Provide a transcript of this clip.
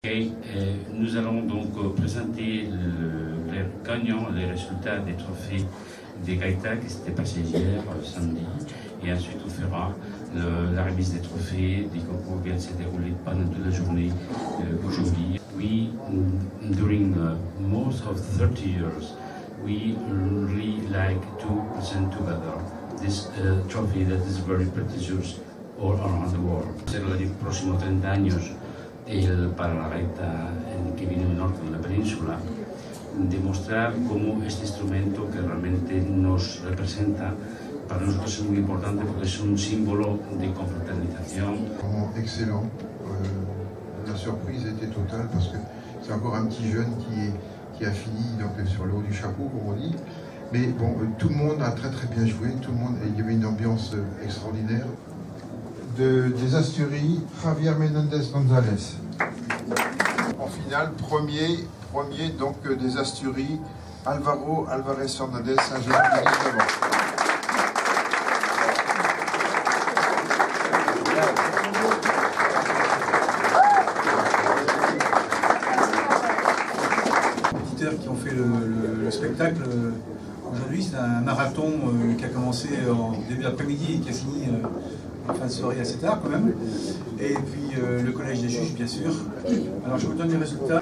Okay, nous allons donc présenter les gagnants, les résultats des trophées des Gaïta qui s'étaient passés hier, samedi, et ensuite on fera la remise des trophées des concours qui s'est déroulé pendant toute la journée aujourd'hui. During most of 30 years, we really like to present together this trophy that is very prestigious all around the world. Per los próximos 30 años, para la gaita que viene del norte de la península, demostrar cómo este instrumento que realmente nos representa, para nosotros es muy importante porque es un símbolo de confraternización. Excellent, la surprise était totale parce que c'est encore un petit jeune qui a fini donc, sur le haut du chapeau, comme on dit. Mais bon, tout le monde a très bien joué, il y avait une ambiance extraordinaire. Des Asturies, Javier Menendez González. En finale, premier donc des Asturies, Álvaro Álvarez Fernández, un jeune de 19 ans. Qui ont fait le spectacle. Aujourd'hui, c'est un marathon qui a commencé en début d'après-midi et qui a fini en fin de soirée assez tard quand même. Et puis le collège des juges, bien sûr. Alors je vous donne les résultats.